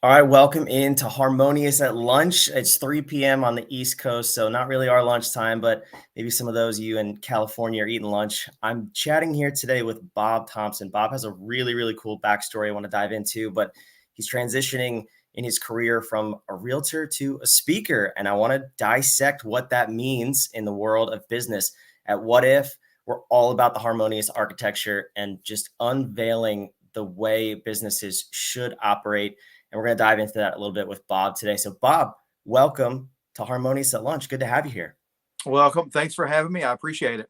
All right, welcome into Harmonious at lunch. It's 3 p.m. on the East Coast, so not really our lunchtime, but maybe some of those of you in California are eating lunch. I'm chatting here today with Bob Thompson. Bob has a really cool backstory I want to dive into, but he's transitioning in his career from a realtor to a speaker, and I want to dissect what that means in the world of business. At Whadif, we're all about the harmonious architecture and just unveiling the way businesses should operate, and we're going to dive into that a little bit with Bob today. So, Bob, welcome to Harmonious at Lunch. Good to have you here. Welcome. Thanks for having me. I appreciate it.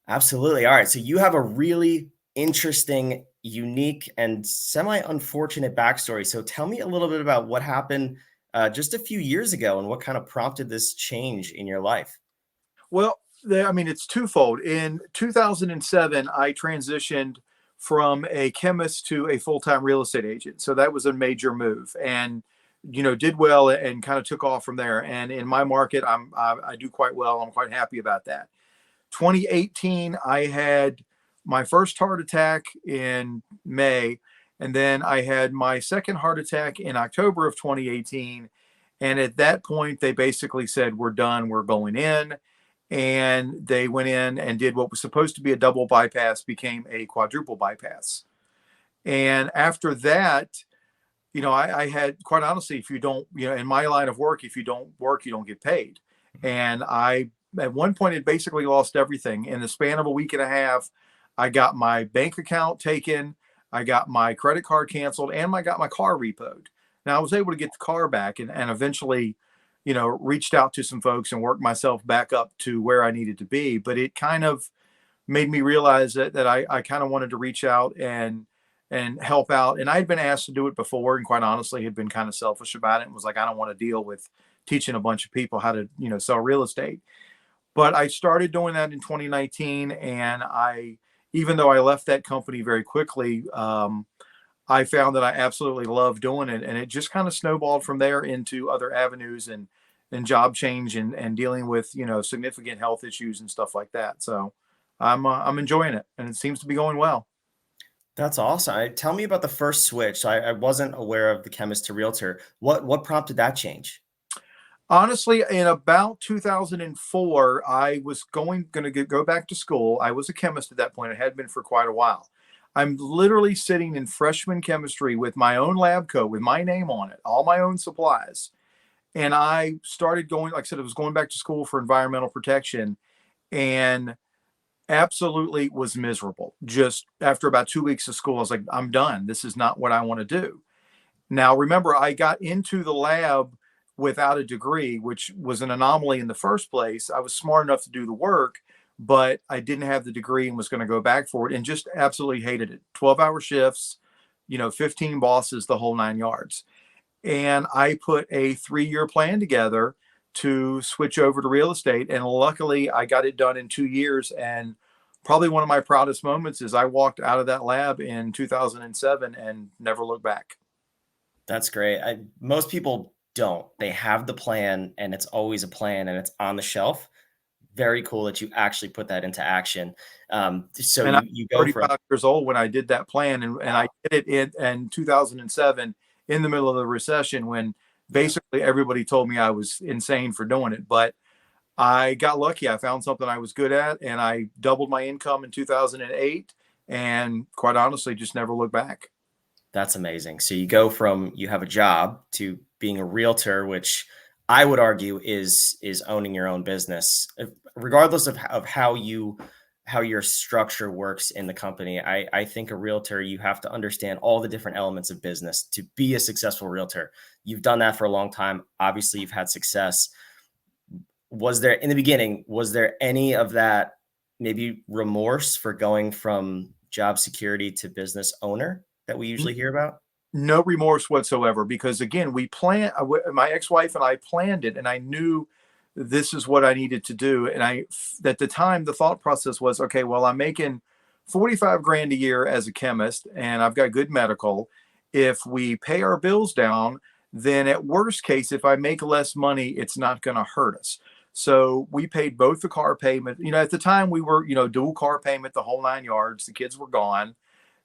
Absolutely. All right. So, you have a really interesting, unique, and semi unfortunate backstory. So, tell me a little bit about what happened just a few years ago and what kind of prompted this change in your life. Well, it's twofold. In 2007, I transitioned from a chemist to a full-time real estate agent. So that was a major move, and did well and kind of took off from there. And in my market, I do quite well. I'm quite happy about that. 2018, I had my first heart attack in May, and then I had my second heart attack in October of 2018. And at that point, they basically said, "We're done. We're going in." And they went in and did what was supposed to be a double bypass became a quadruple bypass. And after that, I had, quite honestly, if you don't, in my line of work, if you don't work, you don't get paid. And I, at one point, had basically lost everything. In the span of a week and a half, I got my bank account taken, I got my credit card canceled, and I got my car repoed. Now, I was able to get the car back and eventually, reached out to some folks and worked myself back up to where I needed to be. But it kind of made me realize that I kind of wanted to reach out and help out. And I had been asked to do it before, and quite honestly, had been kind of selfish about it and was like, I don't want to deal with teaching a bunch of people how to, sell real estate. But I started doing that in 2019, and even though I left that company very quickly, I found that I absolutely love doing it, and it just kind of snowballed from there into other avenues and job change and dealing with significant health issues and stuff like that. So I'm enjoying it, and it seems to be going well. That's awesome. Tell me about the first switch. So I wasn't aware of the chemist to realtor. What prompted that change? Honestly, in about 2004, I was going to go back to school. I was a chemist at that point. I had been for quite a while. I'm literally sitting in freshman chemistry with my own lab coat with my name on it, all my own supplies. And I started going, like I said, I was going back to school for environmental protection, and absolutely was miserable. Just after about 2 weeks of school, I was like, I'm done. This is not what I want to do. Now, remember, I got into the lab without a degree, which was an anomaly in the first place. I was smart enough to do the work, but I didn't have the degree and was going to go back for it and just absolutely hated it. 12-hour shifts, 15 bosses, the whole 9 yards. And I put a 3-year plan together to switch over to real estate. And luckily, I got it done in 2 years. And probably one of my proudest moments is I walked out of that lab in 2007 and never looked back. That's great. Most people don't. They have the plan and it's always a plan and it's on the shelf. Very cool that you actually put that into action. So And I you was go from 35 years old when I did that plan. And I wow, did it in 2007 in the middle of the recession when yeah, basically everybody told me I was insane for doing it. But I got lucky. I found something I was good at, and I doubled my income in 2008, and quite honestly, just never looked back. that's amazing. So you go from you have a job to being a realtor, which I would argue is owning your own business, regardless of how your structure works in the company. I think a realtor, you have to understand all the different elements of business to be a successful realtor. You've done that for a long time. Obviously, you've had success. Was there in the beginning, was there any of that maybe remorse for going from job security to business owner that we usually hear about? No remorse whatsoever, because again, my ex-wife and I planned it, and I knew this is what I needed to do. And at the time, the thought process was, okay, well, I'm making 45 grand a year as a chemist, and I've got good medical. If we pay our bills down, then at worst case, if I make less money, it's not going to hurt us. So we paid both the car payment. At the time we were, dual car payment, the whole 9 yards. The kids were gone.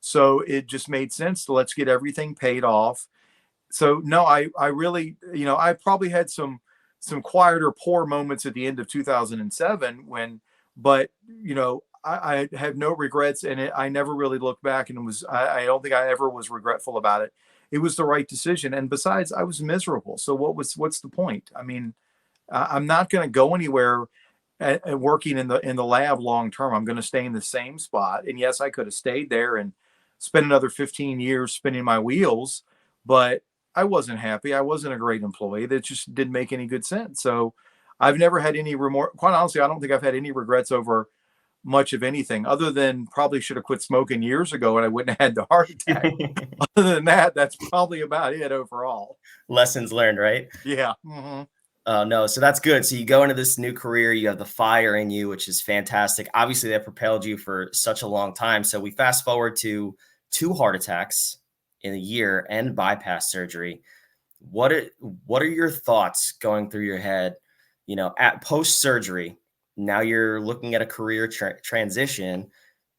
So it just made sense to let's get everything paid off, So no, I really, I probably had some quieter, poor moments at the end of 2007 when, but I have no regrets, and I never really looked back, and I don't think I ever was regretful about it. It was the right decision, and besides, I was miserable. So what's the point? I mean, I'm not going to go anywhere working in the lab long term. I'm going to stay in the same spot. And yes, I could have stayed there and spent another 15 years spinning my wheels, but I wasn't happy. I wasn't a great employee. That just didn't make any good sense. So I've never had any remorse. Quite honestly, I don't think I've had any regrets over much of anything, other than probably should have quit smoking years ago and I wouldn't have had the heart attack. Other than that, that's probably about it overall. Lessons learned, right? Yeah. Mm-hmm. No, so that's good. So you go into this new career, you have the fire in you, which is fantastic. Obviously, that propelled you for such a long time. So we fast forward to 2 heart attacks in a year and bypass surgery. What are your thoughts going through your head? At post surgery, now you're looking at a career transition.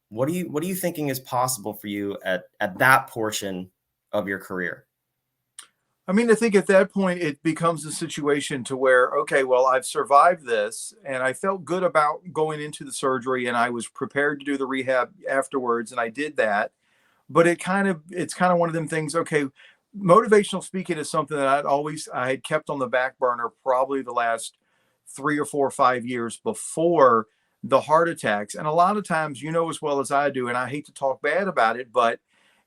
What are you thinking is possible for you at that portion of your career? I mean, I think at that point it becomes a situation to where, okay, well, I've survived this and I felt good about going into the surgery and I was prepared to do the rehab afterwards. And I did that. But it's kind of one of them things. Okay, motivational speaking is something that I had kept on the back burner probably the last 3 or 4 or 5 years before the heart attacks. And a lot of times, as well as I do, and I hate to talk bad about it, but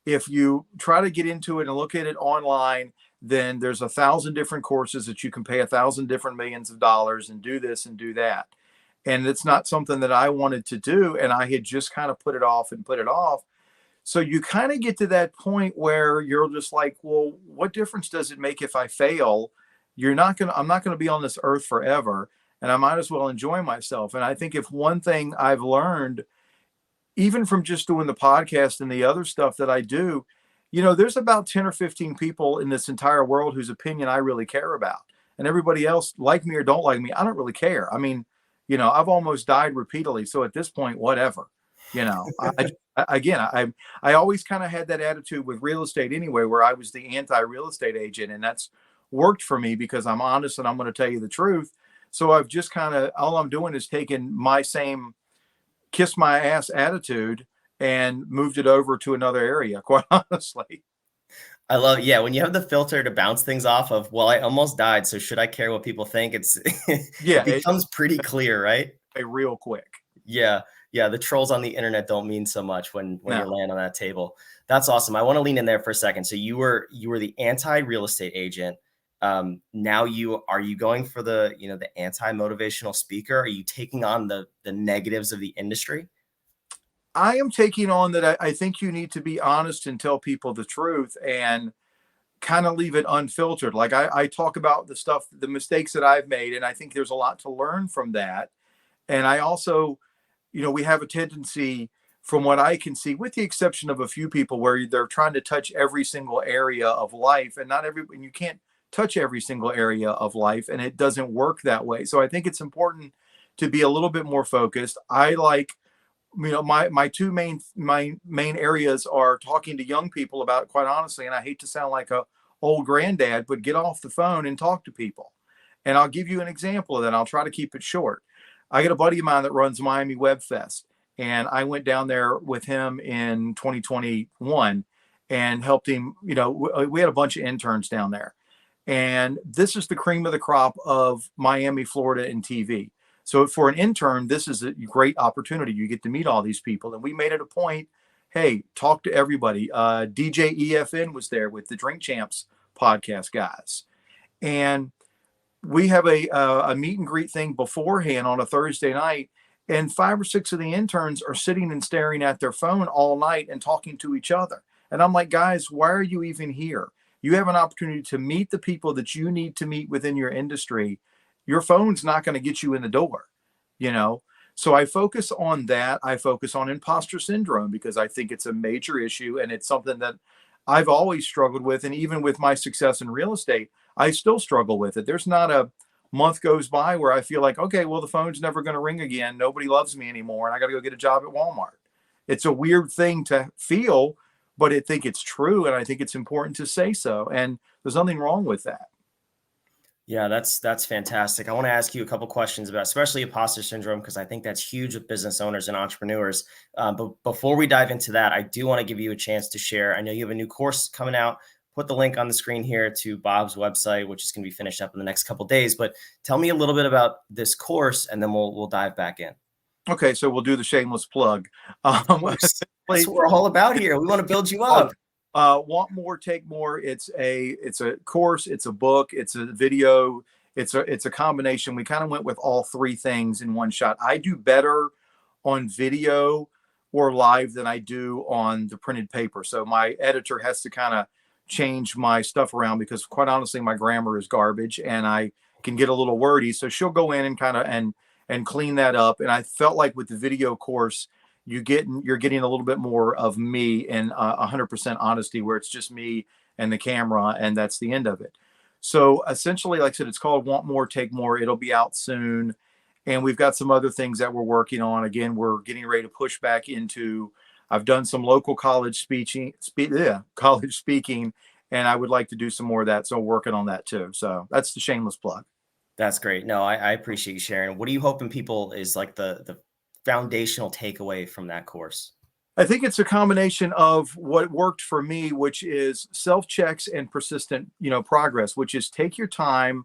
if you try to get into it and look at it online, then there's 1,000 different courses that you can pay 1,000 different millions of dollars and do this and do that. And it's not something that I wanted to do. And I had just kind of put it off and put it off. So you kind of get to that point where you're just like, well, what difference does it make if I fail? I'm not going to be on this earth forever, and I might as well enjoy myself. And I think if one thing I've learned, even from just doing the podcast and the other stuff that I do, there's about 10 or 15 people in this entire world whose opinion I really care about. And everybody else, like me or don't like me, I don't really care. I mean, I've almost died repeatedly. So at this point, whatever, again, I always kind of had that attitude with real estate anyway, where I was the anti-real estate agent. And that's worked for me because I'm honest and I'm going to tell you the truth. So I've just all I'm doing is taking my same kiss my ass attitude and moved it over to another area, quite honestly. I love, yeah, when you have the filter to bounce things off of, well, I almost died, so should I care what people think? Yeah, it becomes pretty clear, right? Real quick. Yeah. Yeah. The trolls on the internet don't mean so much when No. you land on that table. That's awesome. I want to lean in there for a second. So you were the anti-real estate agent. Now are you going for the anti-motivational speaker? Are you taking on the negatives of the industry? I am taking on that. I think you need to be honest and tell people the truth and kind of leave it unfiltered. Like I talk about the mistakes that I've made, and I think there's a lot to learn from that. And I also, we have a tendency, from what I can see, with the exception of a few people, where they're trying to touch every single area of life, and and you can't touch every single area of life, and it doesn't work that way. So I think it's important to be a little bit more focused. I like, my two main areas are talking to young people about, quite honestly, and I hate to sound like a old granddad, but get off the phone and talk to people. And I'll give you an example of that. I'll try to keep it short. I got a buddy of mine that runs Miami Web Fest, and I went down there with him in 2021 and helped him. We had a bunch of interns down there, and this is the cream of the crop of Miami, Florida, and TV. So for an intern, this is a great opportunity. You get to meet all these people. And we made it a point, hey, talk to everybody. DJ EFN was there with the Drink Champs podcast guys. And we have a meet and greet thing beforehand on a Thursday night. And 5 or 6 of the interns are sitting and staring at their phone all night and talking to each other. And I'm like, guys, why are you even here? You have an opportunity to meet the people that you need to meet within your industry. Your phone's not going to get you in the door, So I focus on that. I focus on imposter syndrome because I think it's a major issue, and it's something that I've always struggled with. And even with my success in real estate, I still struggle with it. There's not a month goes by where I feel like, okay, well, the phone's never going to ring again. Nobody loves me anymore, and I got to go get a job at Walmart. It's a weird thing to feel, but I think it's true, and I think it's important to say so. And there's nothing wrong with that. Yeah, that's fantastic. I want to ask you a couple questions about, especially imposter syndrome, because I think that's huge with business owners and entrepreneurs. But before we dive into that, I do want to give you a chance to share. I know you have a new course coming out. Put the link on the screen here to Bob's website, which is going to be finished up in the next couple of days. But tell me a little bit about this course, and then we'll dive back in. Okay, so we'll do the shameless plug. Of course, that's Essentially, what we're all about here. We want to build you love up. it. Want more, take more. It's a course, it's a book, it's a video, it's a combination. We kind of went with all three things in one shot. I do better on video or live than I do on the printed paper. So my editor has to kind of change my stuff around because quite honestly, my grammar is garbage and I can get a little wordy. So she'll go in and kind of and clean that up. And I felt like with the video course, you're getting a little bit more of me in 100% honesty, where it's just me and the camera, and that's the end of it. So essentially, like I said, it's called Want More, Take More. It'll be out soon, and we've got some other things that we're working on. Again, we're getting ready to push back into. I've done some local college college speaking, and I would like to do some more of that. So working on that too. So that's the shameless plug. That's great. No, I appreciate you sharing. What are you hoping people is like the foundational takeaway from that course? I think it's a combination of what worked for me, which is self checks and persistent, progress, which is take your time,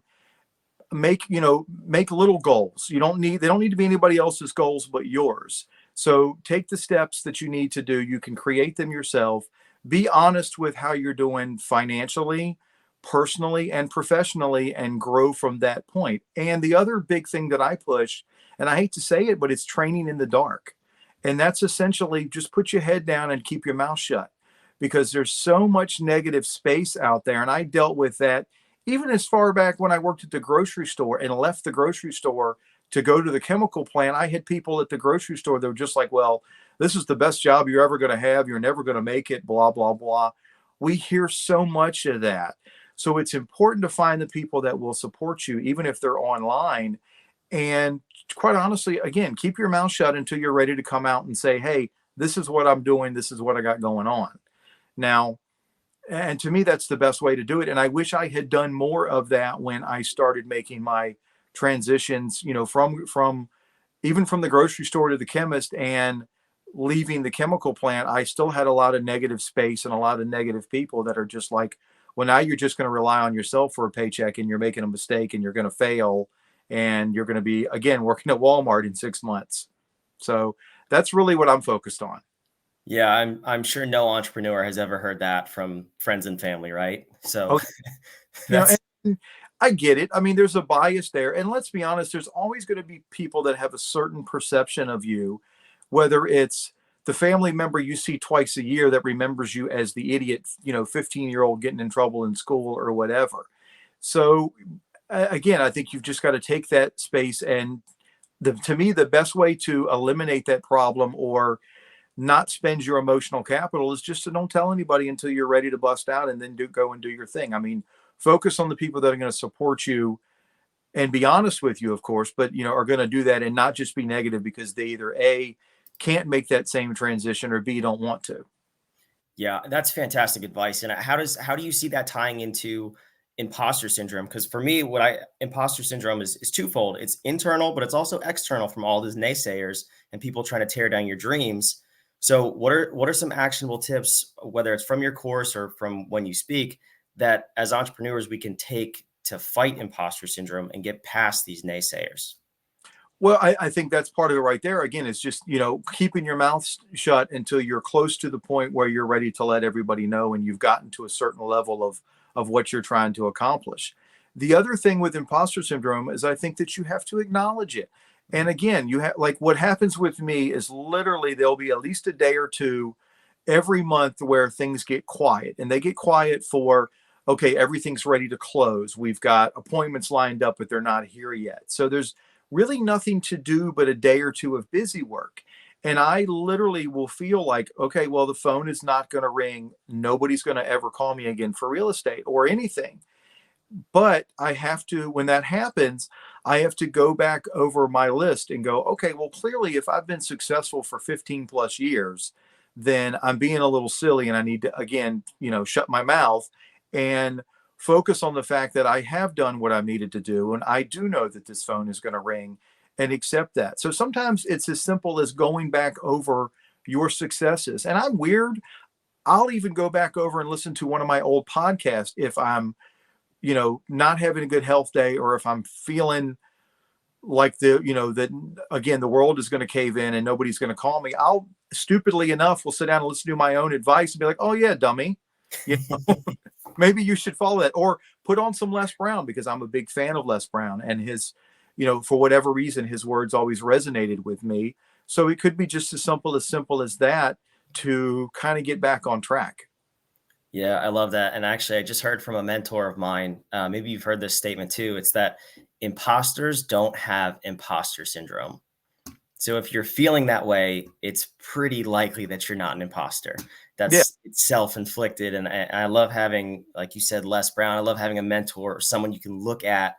make little goals. They don't need to be anybody else's goals but yours. So take the steps that you need to do. You can create them yourself. Be honest with how you're doing financially, personally, and professionally, and grow from that point. And the other big thing that I push, and I hate to say it, but it's training in the dark. And that's essentially just put your head down and keep your mouth shut, because there's so much negative space out there. And I dealt with that even as far back when I worked at the grocery store and left the grocery store to go to the chemical plant. I had people at the grocery store that were just like, well, this is the best job you're ever going to have. You're never going to make it, blah, blah, blah. We hear so much of that. So it's important to find the people that will support you, even if they're online. And quite honestly, again, keep your mouth shut until you're ready to come out and say, hey, this is what I'm doing. This is what I got going on. Now, and to me, that's the best way to do it. And I wish I had done more of that when I started making my transitions, from even from the grocery store to the chemist and leaving the chemical plant. I still had a lot of negative space and a lot of negative people that are just like, well, now you're just going to rely on yourself for a paycheck and you're making a mistake and you're going to fail and you're going to be, again, working at Walmart in 6 months. So that's really what I'm focused on. Yeah, I'm sure no entrepreneur has ever heard that from friends and family, right? So Oh, that's and I get it. I mean, there's a bias there. And let's be honest, there's always going to be people that have a certain perception of you, whether it's the family member you see twice a year that remembers you as the idiot, 15-year-old getting in trouble in school or whatever. So again, I think you've just got to take that space. And to me, the best way to eliminate that problem or not spend your emotional capital is just to don't tell anybody until you're ready to bust out, and then go and do your thing. I mean, focus on the people that are going to support you and be honest with you, of course, but are going to do that and not just be negative because they either A, can't make that same transition, or B, don't want to. Yeah, that's fantastic advice. And how do you see that tying into imposter syndrome? Because for me, imposter syndrome is twofold. It's internal, but it's also external from all those naysayers and people trying to tear down your dreams. So what are some actionable tips, whether it's from your course or from when you speak, that as entrepreneurs we can take to fight imposter syndrome and get past these naysayers? Well, I think that's part of it right there. Again, it's just, keeping your mouth shut until you're close to the point where you're ready to let everybody know and you've gotten to a certain level of what you're trying to accomplish. The other thing with imposter syndrome is I think that you have to acknowledge it. And again, you have, like, what happens with me is literally there'll be at least a day or two every month where things get quiet, and they get quiet for, okay, everything's ready to close. We've got appointments lined up, but they're not here yet. So there's really nothing to do but a day or two of busy work. And I literally will feel like, okay, well, the phone is not going to ring. Nobody's going to ever call me again for real estate or anything. But I have to, when that happens, I have to go back over my list and go, okay, well, clearly, if I've been successful for 15 plus years, then I'm being a little silly and I need to, again, shut my mouth and focus on the fact that I have done what I've needed to do. And I do know that this phone is going to ring, and accept that. So sometimes it's as simple as going back over your successes. And I'm weird. I'll even go back over and listen to one of my old podcasts if I'm, not having a good health day, or if I'm feeling like that again, the world is going to cave in and nobody's going to call me. I'll, stupidly enough, will sit down and listen to my own advice and be like, oh yeah, dummy. You know, maybe you should follow that, or put on some Les Brown, because I'm a big fan of Les Brown, and his, for whatever reason, his words always resonated with me. So it could be just as simple as that, to kind of get back on track. Yeah, I love that. And actually, I just heard from a mentor of mine. Maybe you've heard this statement too. It's that imposters don't have imposter syndrome. So if you're feeling that way, it's pretty likely that you're not an imposter. Yeah. It's self-inflicted. And I love having, like you said, Les Brown. I love having a mentor or someone you can look at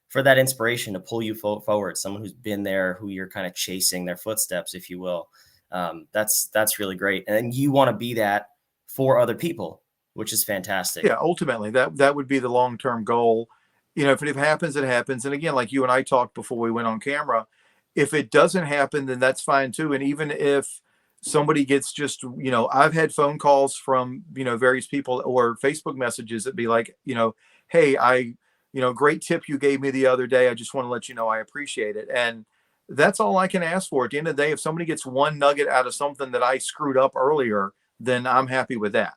for that inspiration to pull you forward. Someone who's been there, who you're kind of chasing their footsteps, if you will. That's really great. And you want to be that for other people, which is fantastic. Yeah, ultimately that would be the long-term goal. If it happens, it happens. And again, like you and I talked before we went on camera, if it doesn't happen, then that's fine too. And even if somebody gets just, I've had phone calls from, various people, or Facebook messages that be like, hey, great tip you gave me the other day. I just want to let you know I appreciate it. And that's all I can ask for. At the end of the day, if somebody gets one nugget out of something that I screwed up earlier, then I'm happy with that.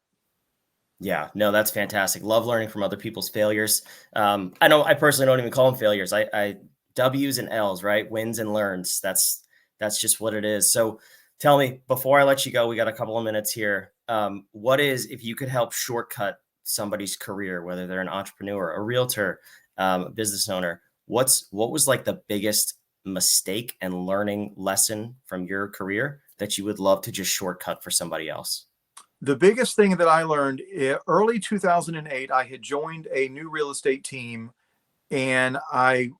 Yeah, no, that's fantastic. Love learning from other people's failures. I know I personally don't even call them failures. I W's and L's, right? Wins and learns. That's just what it is. So tell me, before I let you go, we got a couple of minutes here. What is, if you could help shortcut somebody's career, whether they're an entrepreneur, a realtor, a business owner, what was like the biggest mistake and learning lesson from your career that you would love to just shortcut for somebody else? The biggest thing that I learned, early 2008, I had joined a new real estate team, and I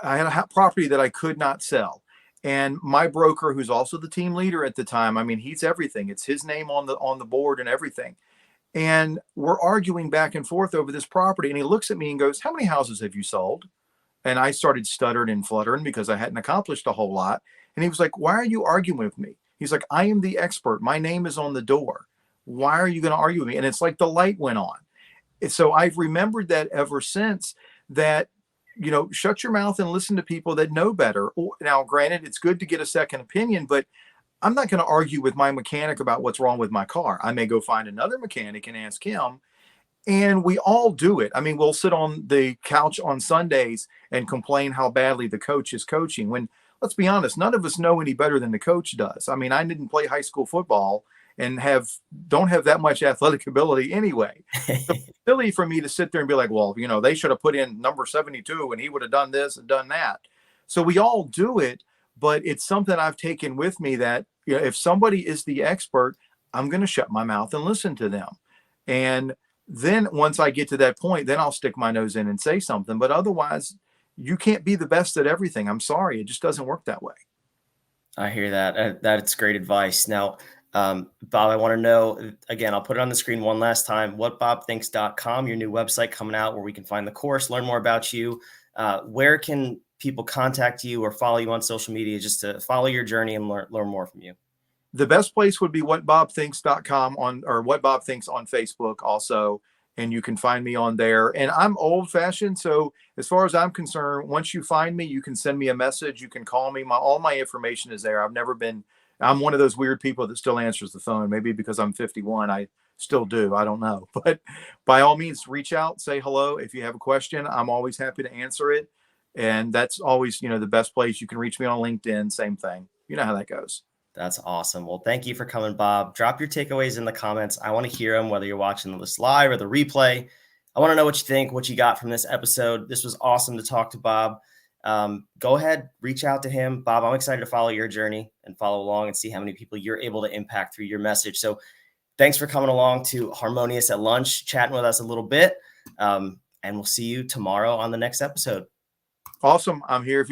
had a property that I could not sell. And my broker, who's also the team leader at the time, I mean, he's everything. It's his name on the board and everything. And we're arguing back and forth over this property. And he looks at me and goes, how many houses have you sold? And I started stuttering and fluttering because I hadn't accomplished a whole lot. And he was like, why are you arguing with me? He's like, I am the expert. My name is on the door. Why are you going to argue with me? And it's like the light went on. So I've remembered that ever since, that, shut your mouth and listen to people that know better. Now, granted, it's good to get a second opinion, but I'm not going to argue with my mechanic about what's wrong with my car. I may go find another mechanic and ask him. And we all do it. I mean, we'll sit on the couch on Sundays and complain how badly the coach is coaching, when, let's be honest, none of us know any better than the coach does. I mean, I didn't play high school football and don't have that much athletic ability anyway. So it's silly for me to sit there and be like, well, they should have put in number 72 and he would have done this and done that. So we all do it, but it's something I've taken with me, that, if somebody is the expert, I'm going to shut my mouth and listen to them. And then once I get to that point, then I'll stick my nose in and say something. But otherwise, you can't be the best at everything. I'm sorry. It just doesn't work that way. I hear that. That's great advice. Now, Bob, I want to know, again, I'll put it on the screen one last time, whatbobthinks.com, your new website coming out where we can find the course, learn more about you. Where can people contact you or follow you on social media just to follow your journey and learn more from you? The best place would be whatbobthinks.com or What Bob Thinks on Facebook also. And you can find me on there. And I'm old fashioned. So as far as I'm concerned, once you find me, you can send me a message. You can call me. All my information is there. I'm one of those weird people that still answers the phone. Maybe because I'm 51, I still do. I don't know. But by all means, reach out, say hello. If you have a question, I'm always happy to answer it. And that's always, the best place. You can reach me on LinkedIn. Same thing. You know how that goes. That's awesome. Well, thank you for coming, Bob. Drop your takeaways in the comments. I want to hear them, whether you're watching this live or the replay. I want to know what you think, what you got from this episode. This was awesome to talk to Bob. Go ahead, reach out to him. Bob, I'm excited to follow your journey and follow along and see how many people you're able to impact through your message. So thanks for coming along to Harmonious at Lunch, chatting with us a little bit. And we'll see you tomorrow on the next episode. Awesome. I'm here if you need